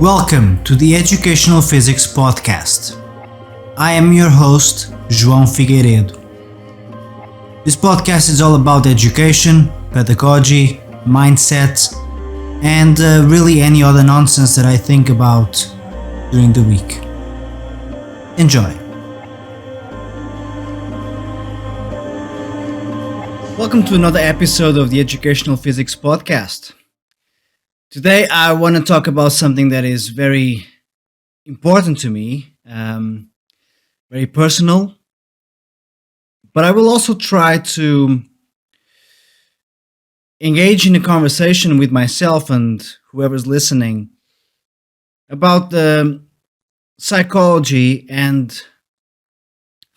Welcome to the Educational Physics Podcast. I am your host, João Figueiredo. This podcast is all about education, pedagogy, mindset, and really any other nonsense that I think about during the week. Enjoy. Welcome to another episode of the Educational Physics Podcast. Today I want to talk about something that is very important to me, very personal, but I will also try to engage in a conversation with myself and whoever's listening about the psychology and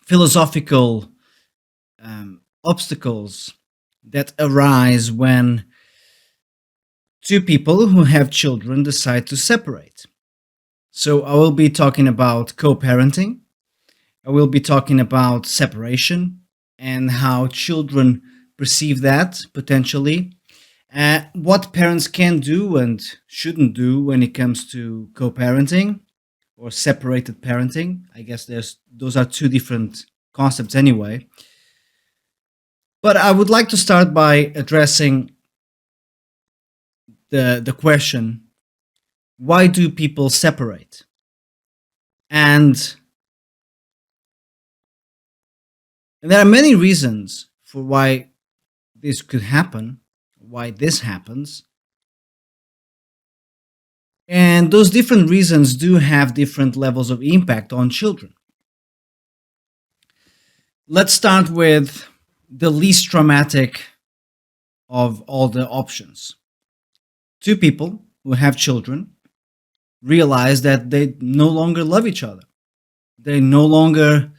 philosophical obstacles that arise when two people who have children decide to separate. So I will be talking about co-parenting. I will be talking about separation and how children perceive that potentially. What parents can do and shouldn't do when it comes to co-parenting or separated parenting. I guess those are two different concepts anyway. But I would like to start by addressing the question, why do people separate? And there are many reasons for why this could happen, why this happens. And those different reasons do have different levels of impact on children. Let's start with the least traumatic of all the options. Two people who have children realize that they no longer love each other. They no longer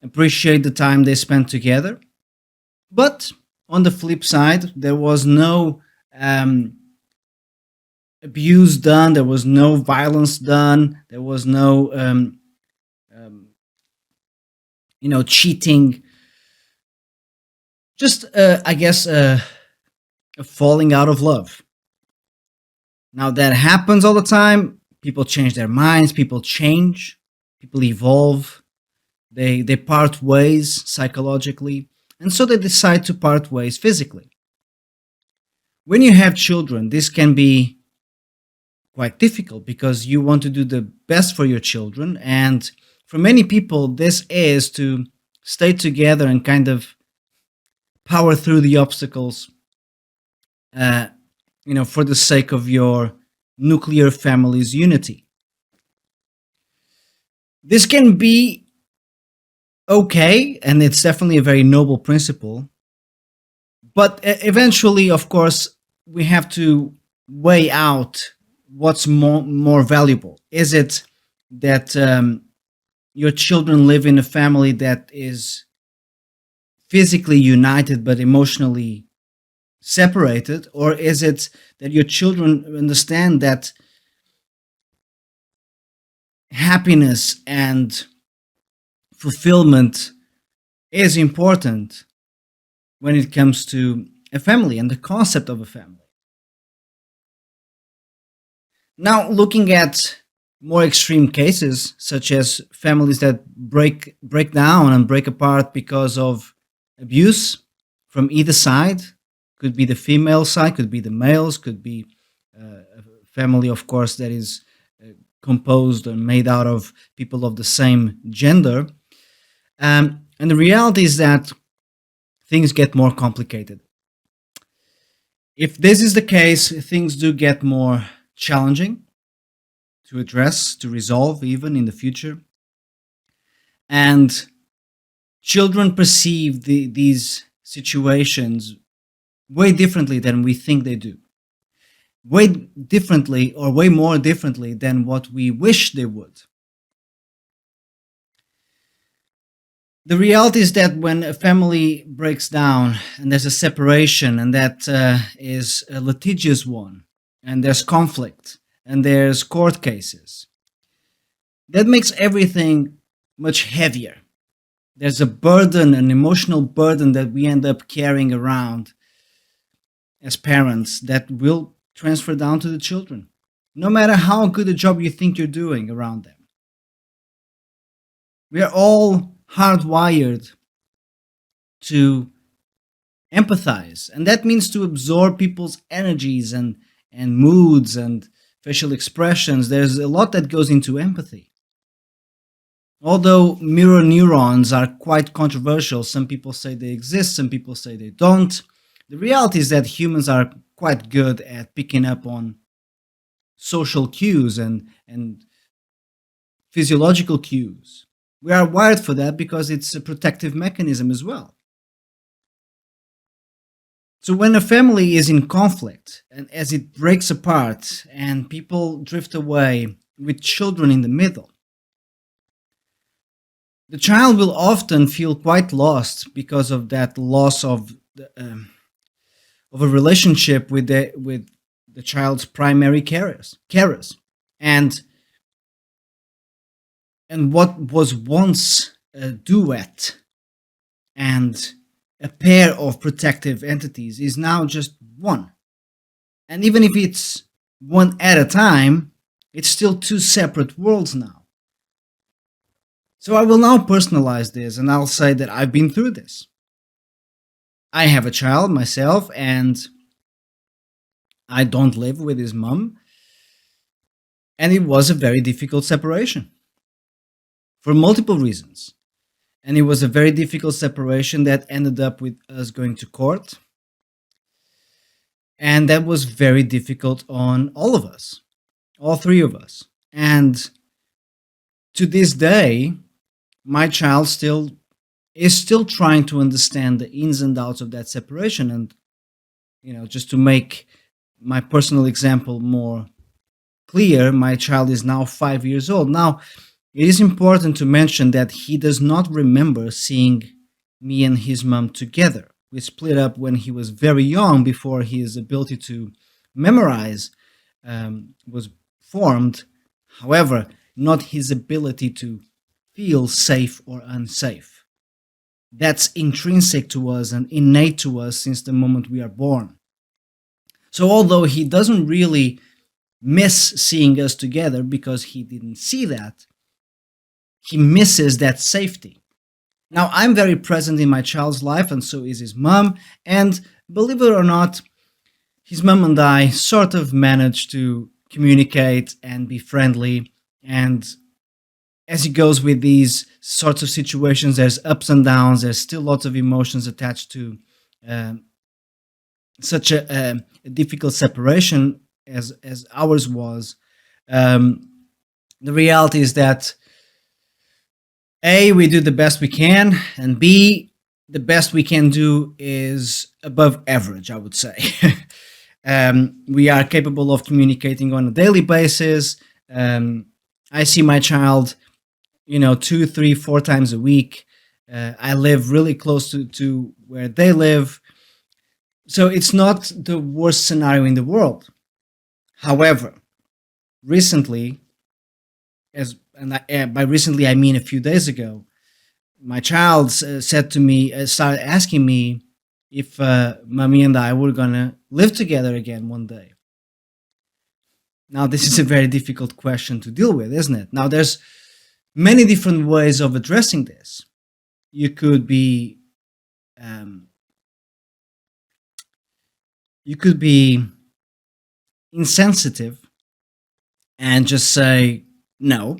appreciate the time they spent together. But on the flip side, there was no abuse done, there was no violence done, there was no cheating. Just a falling out of love. Now that happens all the time. People change their minds, people change, people evolve, they part ways psychologically, and so they decide to part ways physically. When you have children, this can be quite difficult because you want to do the best for your children, and for many people this is to stay together and kind of power through the obstacles for the sake of your nuclear family's unity. This can be okay, and it's definitely a very noble principle. But eventually, of course, we have to weigh out what's more valuable. Is it that your children live in a family that is physically united but emotionally separated, or is it that your children understand that happiness and fulfillment is important when it comes to a family and the concept of a family? Now, looking at more extreme cases, such as families that break down and break apart because of abuse from either side. Could be the female side, could be the males, could be a family, of course, that is composed and made out of people of the same gender. And the reality is that things get more complicated. If this is the case, things do get more challenging to address, to resolve even in the future. And children perceive these situations way differently than we think they do. Way differently, or way more differently than what we wish they would. The reality is that when a family breaks down and there's a separation, and that is a litigious one, and there's conflict, and there's court cases, that makes everything much heavier. There's a burden, an emotional burden that we end up carrying around as parents that will transfer down to the children. no matter how good a job you think you're doing around them. We are all hardwired to empathize, and that means to absorb people's energies and moods and facial expressions. There's a lot that goes into empathy. Although mirror neurons are quite controversial, some people say they exist, some people say they don't. The reality is that humans are quite good at picking up on social cues and physiological cues. We are wired for that because it's a protective mechanism as well. So when a family is in conflict and as it breaks apart and people drift away with children in the middle, the child will often feel quite lost because of that loss of a relationship with the child's primary carers, and and what was once a duet and a pair of protective entities is now just one. And even if it's one at a time, it's still two separate worlds now. So I will now personalize this and I'll say that I've been through this. I have a child myself and I don't live with his mom. And it was a very difficult separation for multiple reasons. And it was a very difficult separation that ended up with us going to court. And that was very difficult on all of us, all three of us. And to this day, my child still is still trying to understand the ins and outs of that separation. And, just to make my personal example more clear, my child is now 5 years old. Now, it is important to mention that he does not remember seeing me and his mom together. We split up when he was very young, before his ability to memorize was formed. However, not his ability to feel safe or unsafe. That's intrinsic to us and innate to us since the moment we are born. So, although he doesn't really miss seeing us together because he didn't see that, he misses that safety. Now, I'm very present in my child's life, and so is his mom. And believe it or not, his mom and I sort of managed to communicate and be friendly. And as it goes with these sorts of situations, there's ups and downs, there's still lots of emotions attached to um, such a difficult separation as ours was. Um, the reality is that A, we do the best we can, and B, the best we can do is above average, I would say. We are capable of communicating on a daily basis. I see my child, 2, 3, 4 times a week. I live really close to where they live. So it's not the worst scenario in the world. However, recently, by recently I mean a few days ago, my child said to me, started asking me if mommy and I were gonna live together again one day. Now, this is a very difficult question to deal with, isn't it? Now, there's many different ways of addressing this. You could be, um, you could be insensitive and just say no,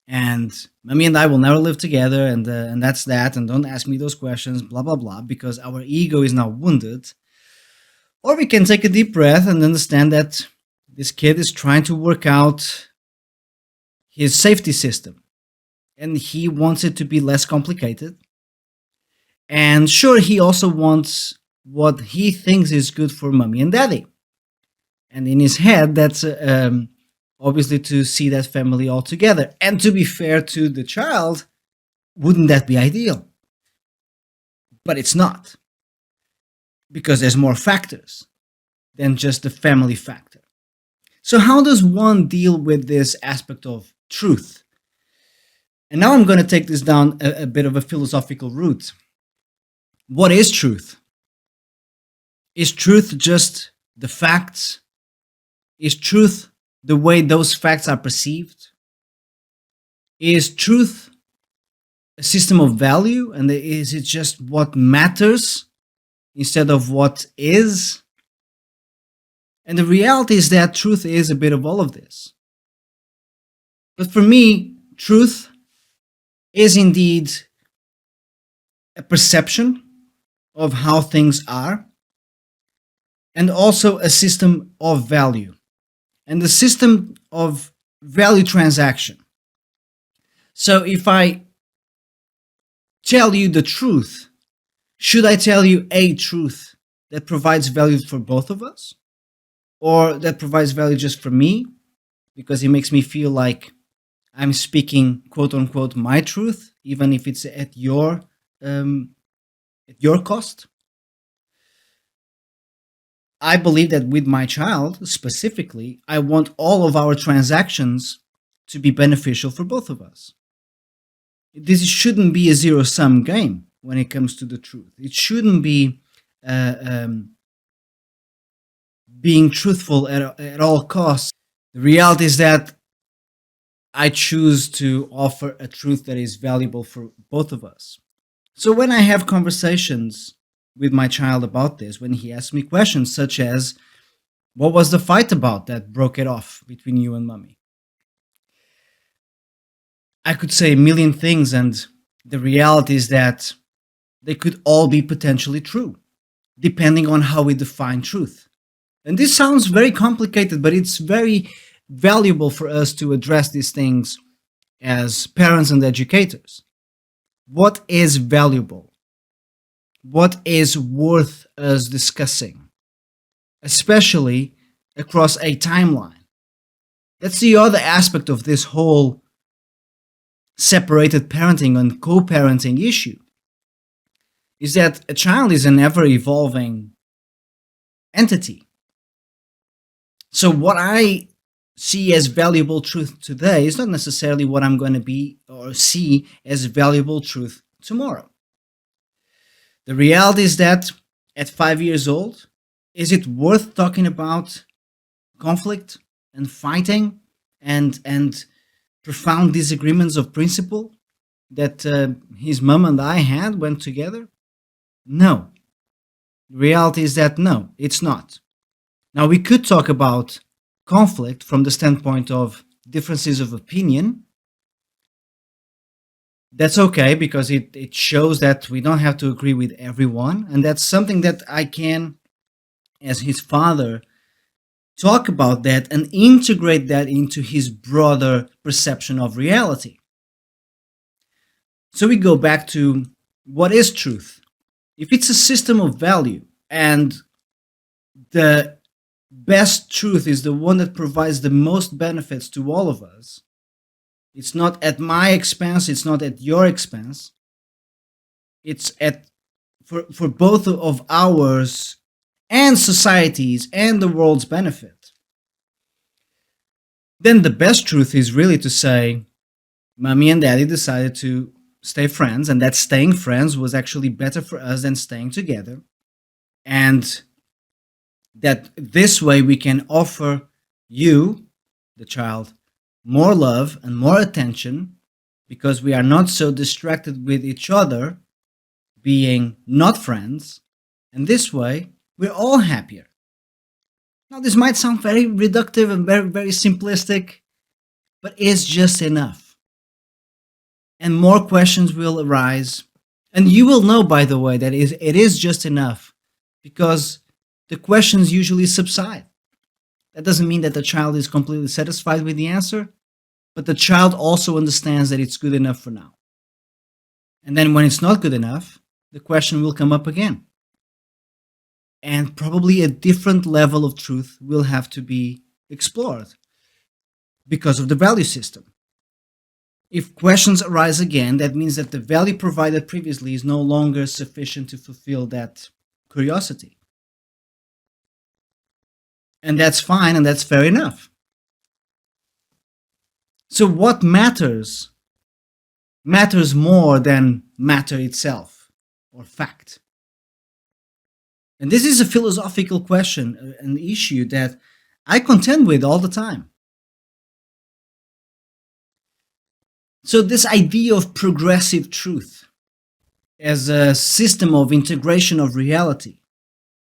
and mommy and I will never live together, and that's that, and don't ask me those questions, blah blah blah, because our ego is now wounded. Or we can take a deep breath and understand that this kid is trying to work out his safety system, and he wants it to be less complicated. And sure, he also wants what he thinks is good for mommy and daddy. And in his head, that's obviously to see that family all together. And to be fair to the child, wouldn't that be ideal? But it's not, because there's more factors than just the family factor. So, how does one deal with this aspect of truth? And now I'm going to take this down a bit of a philosophical route. What is truth? Is truth just the facts? Is truth the way those facts are perceived? Is truth a system of value, and is it just what matters instead of what is? And the reality is that truth is a bit of all of this. But for me, truth is indeed a perception of how things are, and also a system of value, and the system of value transaction. So if I tell you the truth, should I tell you a truth that provides value for both of us? Or that provides value just for me because it makes me feel like I'm speaking quote unquote my truth, even if it's at your cost? I believe that with my child specifically, I want all of our transactions to be beneficial for both of us. This shouldn't be a zero sum game when it comes to the truth. It shouldn't be being truthful at all costs. The reality is that I choose to offer a truth that is valuable for both of us. So when I have conversations with my child about this, when he asks me questions such as, what was the fight about that broke it off between you and mommy? I could say a million things, and the reality is that they could all be potentially true, depending on how we define truth. And this sounds very complicated, but it's very valuable for us to address these things as parents and educators. What is valuable? What is worth us discussing, especially across a timeline? That's the other aspect of this whole separated parenting and co-parenting issue, is that a child is an ever-evolving entity. So what I see as valuable truth today is not necessarily what I'm going to be or see as valuable truth tomorrow. The reality is that at 5 years old, is it worth talking about conflict and fighting and profound disagreements of principle that his mom and I had went together? No. The reality is that no, it's not. Now, we could talk about conflict from the standpoint of differences of opinion. That's okay, because it shows that we don't have to agree with everyone. And that's something that I can, as his father, talk about that and integrate that into his broader perception of reality. So we go back to what is truth? If it's a system of value and the best truth is the one that provides the most benefits to all of us, it's not at my expense, it's not at your expense, it's at for both of ours and society's and the world's benefit, then the best truth is really to say, mommy and daddy decided to stay friends, and that staying friends was actually better for us than staying together. And that this way we can offer you, the child, more love and more attention because we are not so distracted with each other being not friends. And this way, we're all happier. Now, this might sound very reductive and very, very simplistic, but it's just enough. And more questions will arise. And you will know, by the way, that it is just enough because the questions usually subside. That doesn't mean that the child is completely satisfied with the answer, but the child also understands that it's good enough for now. And then when it's not good enough, the question will come up again. And probably a different level of truth will have to be explored because of the value system. If questions arise again, that means that the value provided previously is no longer sufficient to fulfill that curiosity. And that's fine, and that's fair enough. So what matters more than matter itself or fact. And this is a philosophical question, an issue that I contend with all the time. So this idea of progressive truth as a system of integration of reality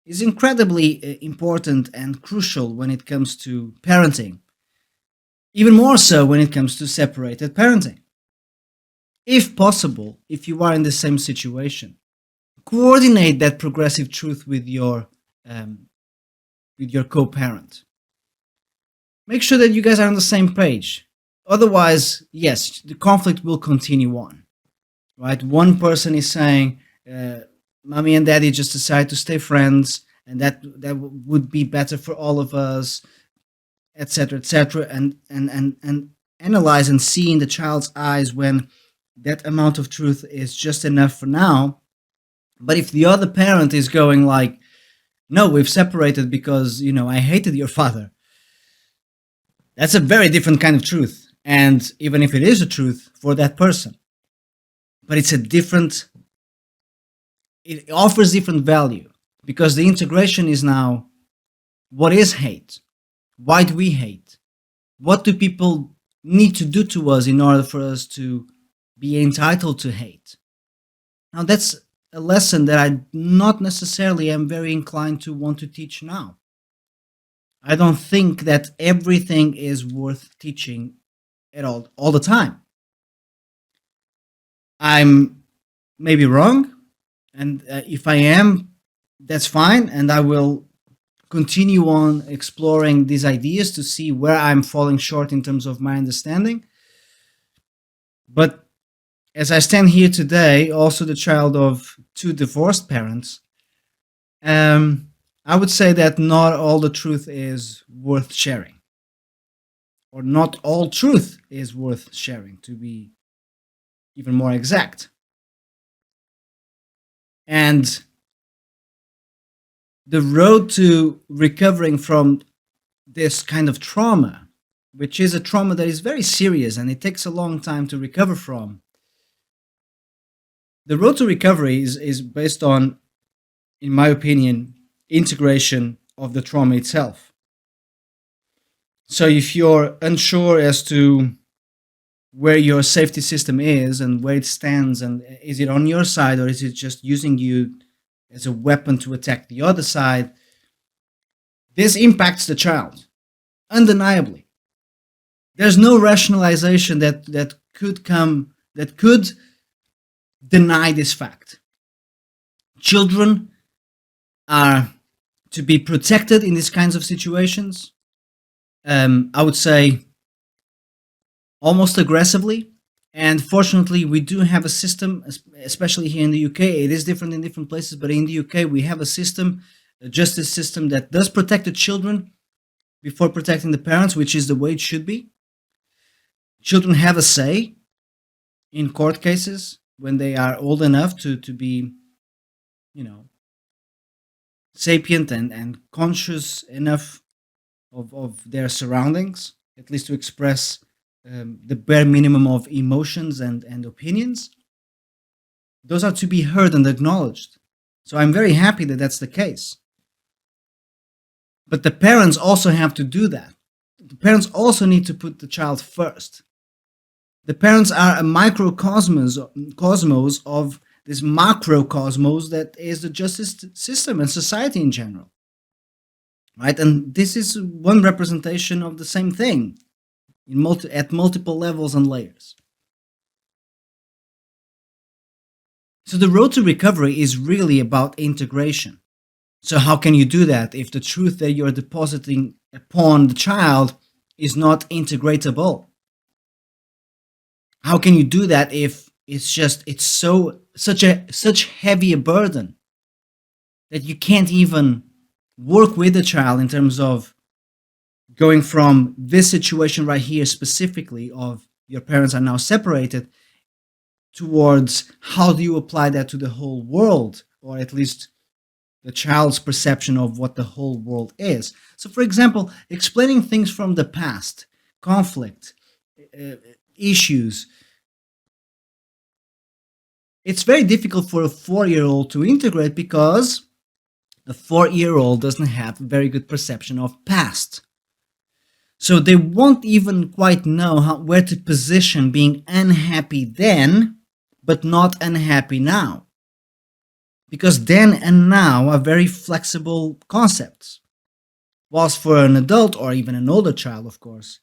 is incredibly important and crucial when it comes to parenting, even more so when it comes to separated parenting. If possible, if you are in the same situation, coordinate that progressive truth um, with your co-parent. Make sure that you guys are on the same page. Otherwise, yes, the conflict will continue on. Right? One person is saying, "Mommy and Daddy just decided to stay friends, and that would be better for all of us," etc., etc., and analyze and see in the child's eyes when that amount of truth is just enough for now. But if the other parent is going like, "No, we've separated because I hated your father," that's a very different kind of truth. And even if it is a truth for that person, but it offers different value because the integration is now, what is hate? Why do we hate? What do people need to do to us in order for us to be entitled to hate? Now, that's a lesson that I not necessarily am very inclined to want to teach now. I don't think that everything is worth teaching at all the time. I'm maybe wrong, and if I am, that's fine, and I will continue on exploring these ideas to see where I'm falling short in terms of my understanding. But as I stand here today, also the child of two divorced parents, I would say that not all the truth is worth sharing, or not all truth is worth sharing, to be even more exact. And the road to recovering from this kind of trauma, which is a trauma that is very serious and it takes a long time to recover from, the road to recovery is based on, in my opinion, integration of the trauma itself. So if you're unsure as to where your safety system is and where it stands, and is it on your side or is it just using you as a weapon to attack the other side, this impacts the child undeniably. There's no rationalization that could come that could deny this fact. Children are to be protected in these kinds of situations. I would say almost aggressively. And fortunately, we do have a system, especially here in the UK. It is different in different places, but in the UK, we have a system, a justice system that does protect the children before protecting the parents, which is the way it should be. Children have a say in court cases when they are old enough to be, you know, sapient and conscious enough of their surroundings, at least to express the bare minimum of emotions and opinions. Those are to be heard and acknowledged. So I'm very happy that that's the case. But the parents also have to do that. The parents also need to put the child first. The parents are a microcosmos cosmos of this macrocosmos that is the justice system and society in general. Right? And this is one representation of the same thing at multiple levels and layers. So the road to recovery is really about integration. So how can you do that if the truth that you're depositing upon the child is not integratable? How can you do that if it's such heavy a burden that you can't even work with the child in terms of going from this situation right here specifically of your parents are now separated towards how do you apply that to the whole world, or at least the child's perception of what the whole world is. So for example, explaining things from the past, conflict, uh, issues. It's very difficult for a 4-year-old to integrate because a 4-year-old doesn't have a very good perception of past. So they won't even quite know where to position being unhappy then, but not unhappy now. Because then and now are very flexible concepts. Whilst for an adult or even an older child, of course,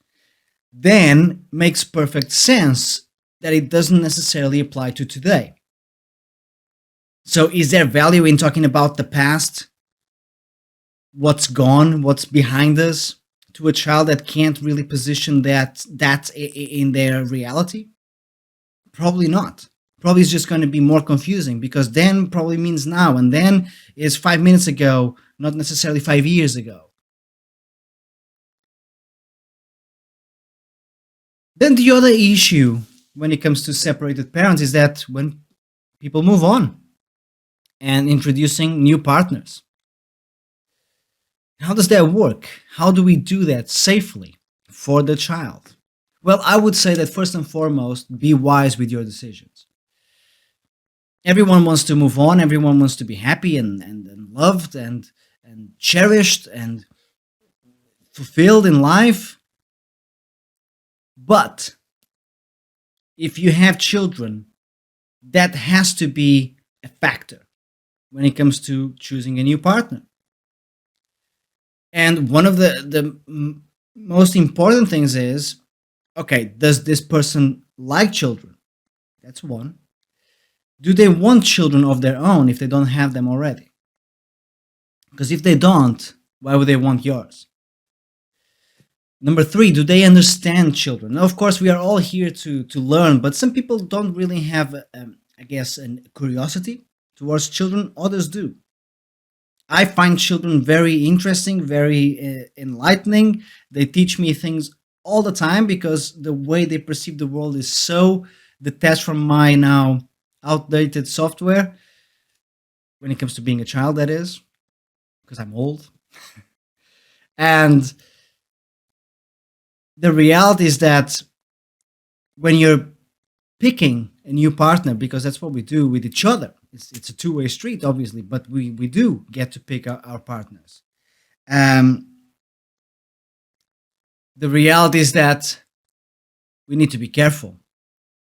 then makes perfect sense that it doesn't necessarily apply to today. So is there value in talking about the past, what's gone, what's behind us, to a child that can't really position that in their reality? Probably not. Probably it's just going to be more confusing, because then probably means now, and then is 5 minutes ago, not necessarily 5 years ago. Then the other issue when it comes to separated parents is that when people move on and introducing new partners, how does that work? How do we do that safely for the child? Well, I would say that first and foremost, be wise with your decisions. Everyone wants to move on, everyone wants to be happy and loved and cherished and fulfilled in life. But if you have children, that has to be a factor when it comes to choosing a new partner. And one of the most important things is, okay, does this person like children? That's one. Do they want children of their own if they don't have them already? Because if they don't, why would they want yours? Number three, do they understand children? Now, of course, we are all here to learn, but some people don't really have, I guess, a curiosity towards children. Others do. I find children very interesting, very enlightening. They teach me things all the time because the way they perceive the world is so detached from my now outdated software when it comes to being a child, that is, because I'm old. And the reality is that when you're picking a new partner, because that's what we do with each other, it's a two-way street, obviously, but we do get to pick our partners. The reality is that we need to be careful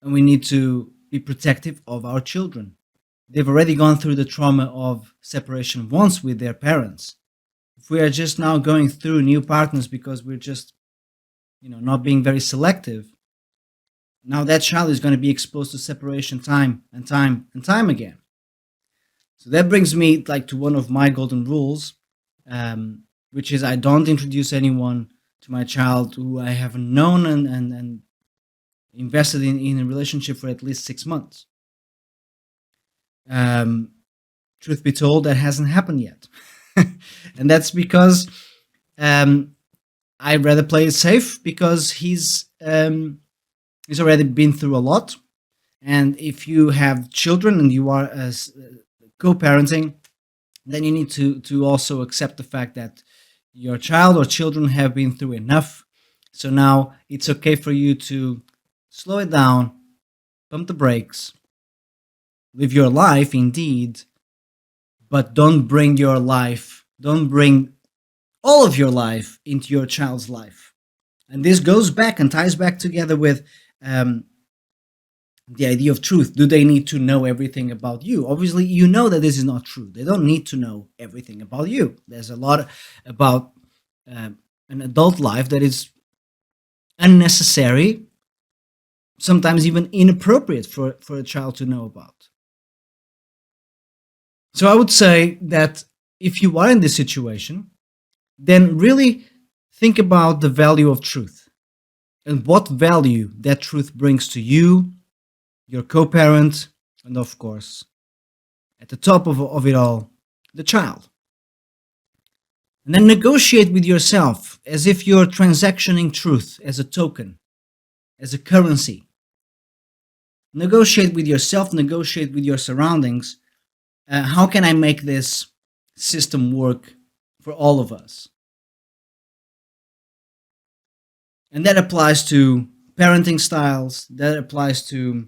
and we need to be protective of our children. They've already gone through the trauma of separation once with their parents. If we are just now going through new partners because we're just not being very selective, now that child is going to be exposed to separation time and time and time again. So that brings me to one of my golden rules, which is I don't introduce anyone to my child who I haven't known and invested in a relationship for at least 6 months. Truth be told, that hasn't happened yet. And that's because I'd rather play it safe, because he's already been through a lot. And if you have children and you are co-parenting, then you need to also accept the fact that your child or children have been through enough. So now it's okay for you to slow it down, pump the brakes, live your life indeed, but don't bring all of your life into your child's life. And this goes back and ties back together with the idea of truth. Do they need to know everything about you? Obviously, you know that this is not true. They don't need to know everything about you. There's a lot about an adult life that is unnecessary, sometimes even inappropriate for a child to know about. So I would say that if you are in this situation, then really think about the value of truth and what value that truth brings to you, your co-parent, and of course, at the top of it all, the child. And then negotiate with yourself as if you're transactioning truth as a token, as a currency. Negotiate with yourself, negotiate with your surroundings. How can I make this system work for all of us? And that applies to parenting styles, that applies to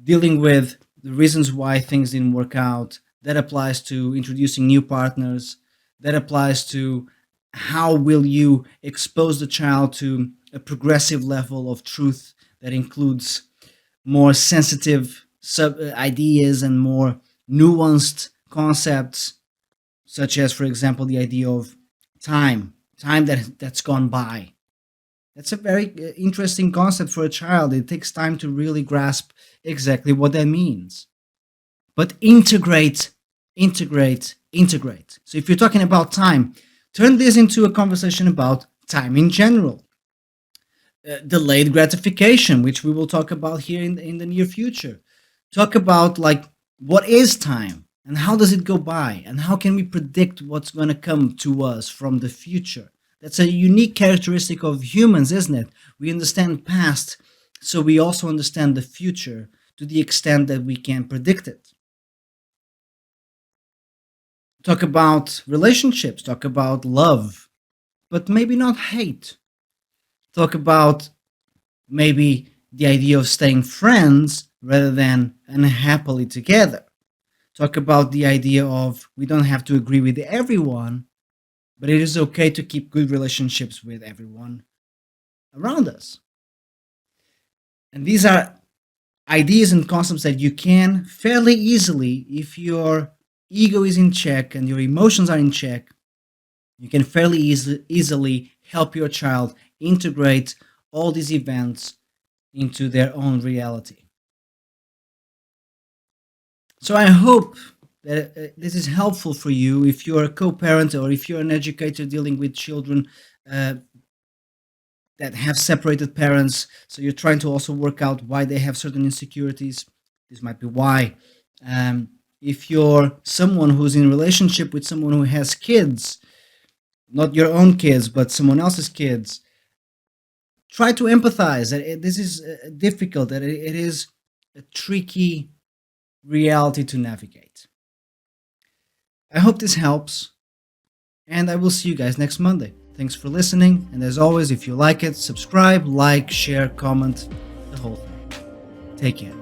dealing with the reasons why things didn't work out, that applies to introducing new partners, that applies to how will you expose the child to a progressive level of truth that includes more sensitive ideas and more nuanced concepts, such as, for example, the idea of time that's gone by. That's a very interesting concept for a child. It takes time to really grasp exactly what that means. But integrate. So if you're talking about time, turn this into a conversation about time in general. Delayed gratification, which we will talk about here in the near future. Talk about like what is time and how does it go by and how can we predict what's going to come to us from the future. That's a unique characteristic of humans, isn't it? We understand past, so we also understand the future to the extent that we can predict it. Talk about relationships, talk about love, but maybe not hate. Talk about maybe the idea of staying friends rather than unhappily together. Talk about the idea of we don't have to agree with everyone, but it is okay to keep good relationships with everyone around us. And these are ideas and concepts that you can fairly easily, if your ego is in check and your emotions are in check, you can fairly easily help your child integrate all these events into their own reality. So I hope that this is helpful for you if you're a co-parent or if you're an educator dealing with children uh, that have separated parents. So you're trying to also work out why they have certain insecurities. This might be why. If you're someone who's in a relationship with someone who has kids, not your own kids, but someone else's kids, try to empathize that this is difficult, that it is a tricky reality to navigate. I hope this helps, and I will see you guys next Monday. Thanks for listening, and as always, if you like it, subscribe, like, share, comment, the whole thing. Take care.